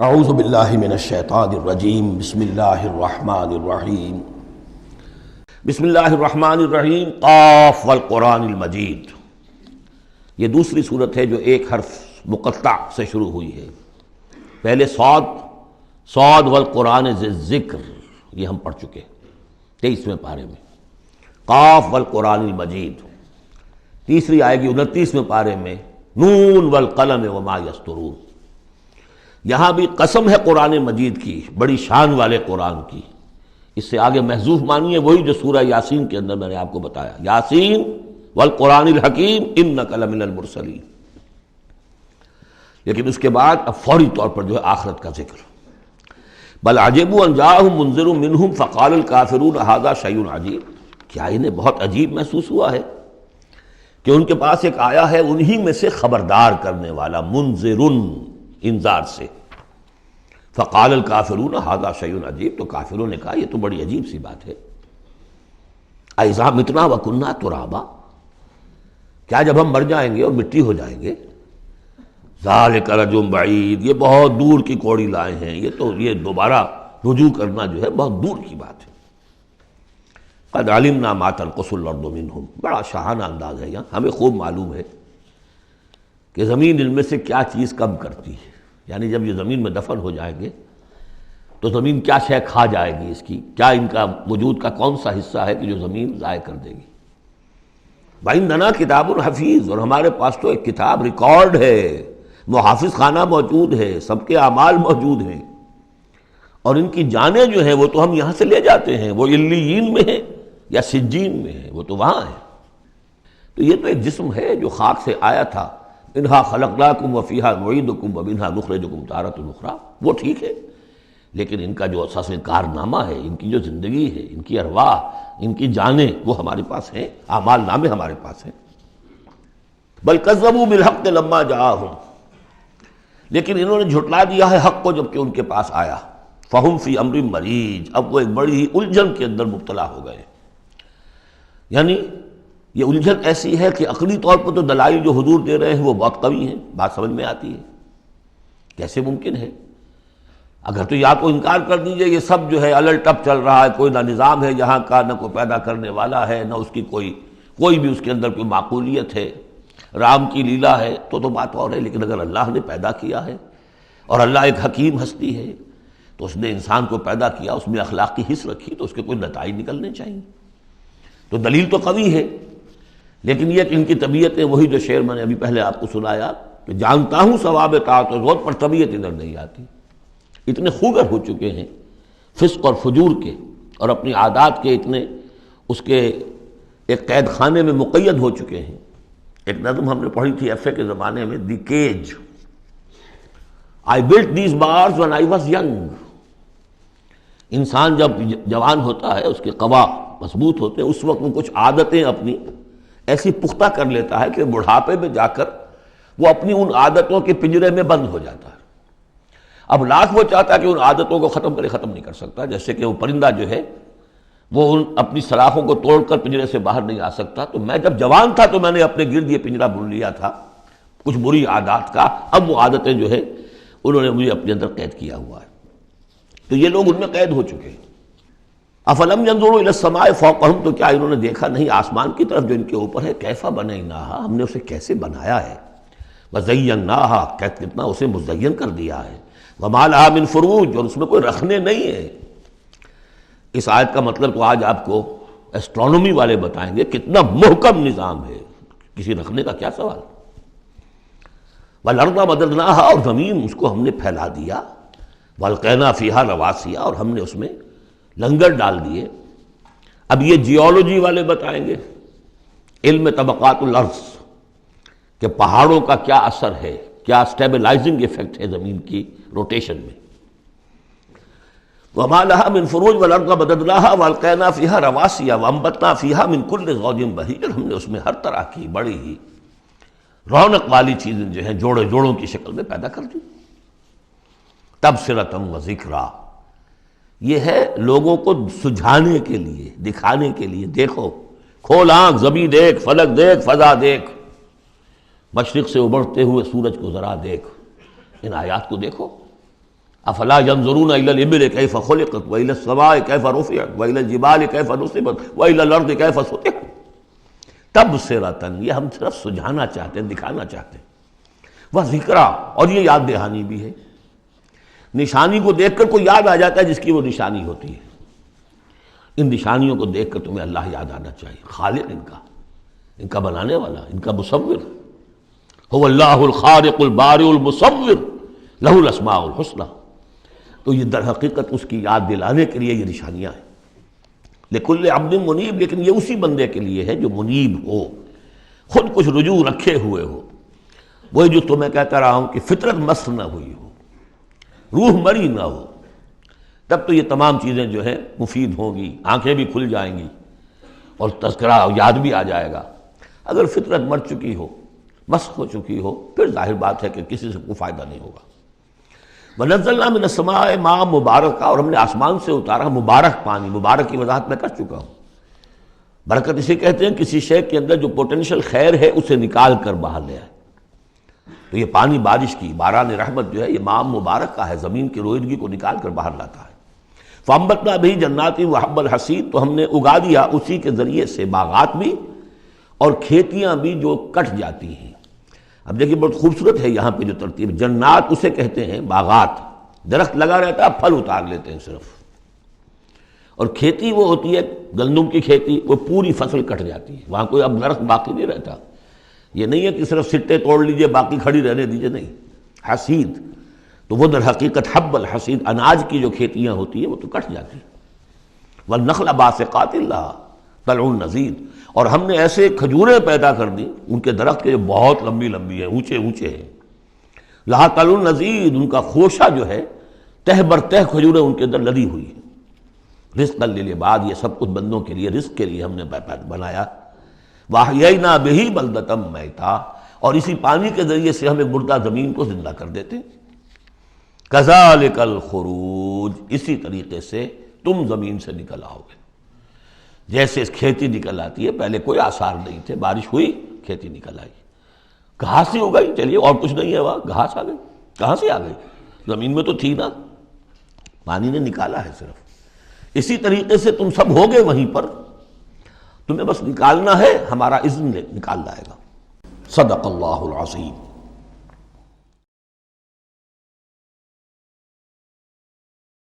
اعوذ باللہ من الشیطان الرجیم بسم اللہ الرحمن الرحیم بسم اللہ الرحمن الرحیم قاف والقرآن المجید۔ یہ دوسری صورت ہے جو ایک حرف مقطع سے شروع ہوئی ہے۔ پہلے صاد والقرآن ذی الذکر، یہ ہم پڑھ چکے 23ویں پارے میں۔ قاف والقرآن المجید تیسری آئے گی 29ویں پارے میں، نون والقلم وما یسطرون۔ یہاں بھی قسم ہے قرآن مجید کی، بڑی شان والے قرآن کی۔ اس سے آگے محذوف معنی ہے وہی جو سورہ یاسین کے اندر میں نے آپ کو بتایا، یاسین والقرآن الحکیم انک لمن المرسلین۔ لیکن اس کے بعد اب فوری طور پر جو ہے آخرت کا ذکر۔ بل عجبوا ان جاءهم منذر منهم فقال الکافرون ھذا شیء عجیب، کیا انہیں بہت عجیب محسوس ہوا ہے کہ ان کے پاس ایک آیا ہے انہی میں سے خبردار کرنے والا، منذر، انذار سے۔ فقال الکافرون ھذا شیء عجیب، تو کافروں نے کہا یہ تو بڑی عجیب سی بات ہے۔ اذا متنا وکنا ترابا، کیا جب ہم مر جائیں گے اور مٹی ہو جائیں گے؟ ذالک رجل بعید، یہ بہت دور کی کوڑی لائے ہیں، یہ دوبارہ رجوع کرنا جو ہے بہت دور کی بات ہے۔ قد علمنا ما تنقص الارض منہم، بڑا شاہانہ انداز ہے یہاں، ہمیں خوب معلوم ہے کہ زمین ان میں سے کیا چیز کم کرتی ہے، یعنی جب یہ زمین میں دفن ہو جائیں گے تو زمین کیا شے کھا جائے گی، اس کی کیا، ان کا وجود کا کون سا حصہ ہے کہ جو زمین ضائع کر دے گی۔ وعندنا کتاب الحفیظ، اور ہمارے پاس تو ایک کتاب ریکارڈ ہے، محافظ خانہ موجود ہے، سب کے اعمال موجود ہیں، اور ان کی جانیں جو ہیں وہ تو ہم یہاں سے لے جاتے ہیں، وہ علیین میں ہیں یا سجین میں ہیں، وہ تو وہاں ہے۔ تو یہ تو ایک جسم ہے جو خاک سے آیا تھا، منہا خلقناکم وفیہا نعیدکم ومنہا نخرجکم تارۃ اخری، وہ ٹھیک ہے، لیکن ان کا جو اساس کارنامہ ہے، ان کی جو زندگی ہے، ان کی ارواح، ان کی جانیں وہ ہمارے پاس ہیں، اعمال نامے ہمارے پاس ہیں۔ بل کذبوا بالحق لما جاءہم، لیکن انہوں نے جھٹلا دیا ہے حق کو جب کہ ان کے پاس آیا۔ فہم فی امر مریج، اب وہ ایک بڑی ہی الجھن کے اندر مبتلا ہو گئے۔ یعنی یہ الجھن ایسی ہے کہ عقلی طور پر تو دلائل جو حضور دے رہے ہیں وہ بہت قوی ہیں، بات سمجھ میں آتی ہے، کیسے ممکن ہے؟ اگر تو یا تو انکار کر دیجئے یہ سب جو ہے الٹ ٹپ چل رہا ہے، کوئی نہ نظام ہے یہاں کا، نہ کوئی پیدا کرنے والا ہے، نہ اس کی کوئی بھی اس کے اندر کوئی معقولیت ہے، رام کی لیلا ہے، تو بات اور ہے۔ لیکن اگر اللہ نے پیدا کیا ہے اور اللہ ایک حکیم ہستی ہے تو اس نے انسان کو پیدا کیا، اس میں اخلاقی حص رکھی، تو اس کے کوئی نتائج نکلنے چاہیے۔ تو دلیل تو قوی ہے، لیکن یہ کہ ان کی طبیعتیں وہی جو شعر میں نے ابھی پہلے آپ کو سنایا کہ جانتا ہوں ثواب طاعت و زہد، پر طبیعت ادھر نہیں آتی۔ اتنے خوگر ہو چکے ہیں فسق اور فجور کے، اور اپنی عادات کے اتنے اس کے ایک قید خانے میں مقید ہو چکے ہیں۔ ایک نظم ہم نے پڑھی تھی ایف اے کے زمانے میں، the cage, I built these bars when I was young۔ انسان جب جوان ہوتا ہے، اس کے قوا مضبوط ہوتے ہیں، اس وقت وہ کچھ عادتیں اپنی ایسی پختہ کر لیتا ہے کہ بڑھاپے میں جا کر وہ اپنی ان عادتوں کے پنجرے میں بند ہو جاتا ہے۔ اب لاکھ وہ چاہتا ہے کہ ان عادتوں کو ختم نہیں کر سکتا، جیسے کہ وہ پرندہ جو ہے وہ اپنی سلاخوں کو توڑ کر پنجرے سے باہر نہیں آ سکتا۔ تو میں جب جوان تھا تو میں نے اپنے گرد یہ پنجرا بن لیا تھا کچھ بری عادات کا، اب وہ عادتیں جو ہے انہوں نے مجھے اپنے اندر قید کیا ہوا ہے۔ تو یہ لوگ ان میں قید ہو چکے ہیں۔ افلم ينظروا الى السماء فوقهم، تو کیا انہوں نے دیکھا نہیں آسمان کی طرف جو ان کے اوپر ہے؟ کیف بنیناھا، ہم نے اسے کیسے بنایا ہے، وزیناھا، کتنا اسے مزین کر دیا ہے، وما لها من فروج، اور اس میں کوئی رکھنے نہیں ہے۔ اس آیت کا مطلب تو آج آپ کو ایسٹرونومی والے بتائیں گے، کتنا محکم نظام ہے، کسی رکھنے کا کیا سوال۔ والارض مددناھا، اور زمین اس کو ہم نے پھیلا دیا، والقینا فیھا رواسیا، اور ہم نے اس میں لنگر ڈال دیے۔ اب یہ جیولوجی والے بتائیں گے، علم طبقات الارض، کہ پہاڑوں کا کیا اثر ہے، کیا سٹیبلائزنگ ایفیکٹ ہے زمین کی روٹیشن میں۔ وما لها من فروج والارض مددناھا والقینا فیھا رواسیا وانبتنا فیھا من کل زوج بہیج، ہم نے اس میں ہر طرح کی بڑی ہی رونق والی چیزیں جو ہیں جوڑوں کی شکل میں پیدا کر دی۔ تبصرۃ و ذکریٰ، یہ ہے لوگوں کو سجھانے کے لیے، دکھانے کے لیے، دیکھو، کھول آنکھ، زمین دیکھ، فلک دیکھ، فضا دیکھ، مشرق سے ابھرتے ہوئے سورج کو ذرا دیکھ، ان آیات کو دیکھو۔ افلا ينظرون الى الابل كيف خلقت والى السماء كيف رفعت والى الجبال كيف نصبت والى الارض كيف سطحت تبصرۃ، یہ ہم صرف سجھانا چاہتے ہیں، دکھانا چاہتے ہیں، وہ ذکرا، اور یہ یاد دہانی بھی ہے۔ نشانی کو دیکھ کر کوئی یاد آ جاتا ہے جس کی وہ نشانی ہوتی ہے، ان نشانیوں کو دیکھ کر تمہیں اللہ یاد آنا چاہیے، خالق ان کا بنانے والا، ان کا مصور، هو اللہ الخالق البارئ المصور لہ الاسماء الحسنی۔ تو یہ در حقیقت اس کی یاد دلانے کے لیے یہ نشانیاں ہیں۔ لکل عبد منیب، لیکن یہ اسی بندے کے لیے ہے جو منیب ہو، خود کچھ رجوع رکھے ہوئے ہو، وہی جو تمہیں کہتا رہا ہوں کہ فطرت مس نہ ہوئی ہو، روح مری نہ ہو، تب تو یہ تمام چیزیں جو ہیں مفید ہوں گی، آنکھیں بھی کھل جائیں گی اور تذکرہ یاد بھی آ جائے گا۔ اگر فطرت مر چکی ہو، مسخ ہو چکی ہو، پھر ظاہر بات ہے کہ کسی سے کوئی فائدہ نہیں ہوگا۔ وَنَزَّلْنَا مِنَ السَّمَاءِ مَاءً مُبَارَكًا، اور ہم نے آسمان سے اتارا مبارک پانی، مبارک کی وضاحت میں کر چکا ہوں۔ برکت اسے کہتے ہیں کسی شے کے اندر جو پوٹینشیل خیر ہے اسے نکال کر باہر لے آئے۔ تو یہ پانی بارش کی، باران رحمت جو ہے، یہ ماء مبارک کا ہے، زمین کی روئیدگی کو نکال کر باہر لاتا ہے۔ فَأَنبَتْنَا بِهِ جَنَّاتٍ وَحَبَّ الْحَصِيدِ، تو ہم نے اگا دیا اسی کے ذریعے سے باغات بھی اور کھیتیاں بھی جو کٹ جاتی ہیں۔ اب دیکھیے بہت خوبصورت ہے یہاں پہ جو ترتیب، جنات اسے کہتے ہیں باغات، درخت لگا رہتا ہے، پھل اتار لیتے ہیں صرف، اور کھیتی وہ ہوتی ہے گندم کی کھیتی، وہ پوری فصل کٹ جاتی ہے، وہاں کوئی اب درخت باقی نہیں رہتا۔ یہ نہیں ہے کہ صرف سٹے توڑ لیجئے باقی کھڑی رہنے دیجئے، نہیں، حصید تو وہ در حقیقت حب الحصید، اناج کی جو کھیتیاں ہوتی ہیں وہ تو کٹ جاتی ہیں۔ والنخل باسقات لها طلع نضید، اور ہم نے ایسے کھجوریں پیدا کر دی، ان کے درخت کے جو بہت لمبی لمبی ہیں، اونچے اونچے ہیں، لہا طلع نضید، ان کا خوشہ جو ہے تہ بر تہ کھجوریں ان کے اندر لدی ہوئی ہیں۔ رزقا للعباد، یہ سب کچھ بندوں کے لیے، رزق کے لیے ہم نے بنایا۔ وَأَحْيَيْنَا بِهِ بَلْدَةً مَيْتًا، اور اسی پانی کے ذریعے سے ہم ایک مردہ زمین کو زندہ کر دیتے ہیں۔ کذالک الخروج، اسی طریقے سے تم زمین سے نکل آؤ گے، جیسے کھیتی نکل آتی ہے، پہلے کوئی آثار نہیں تھے، بارش ہوئی کھیتی نکل آئی، گھاس ہی ہو گئی، چلیے اور کچھ نہیں ہے، وہاں گھاس آ گئی، کہاں سے آ گئی؟ زمین میں تو تھی نا، پانی نے نکالا ہے صرف۔ اسی طریقے سے تم سب ہوگے وہیں پر، تمہیں بس نکالنا ہے، ہمارا اذن نکال لائے گا۔ صدق اللہ العظیم۔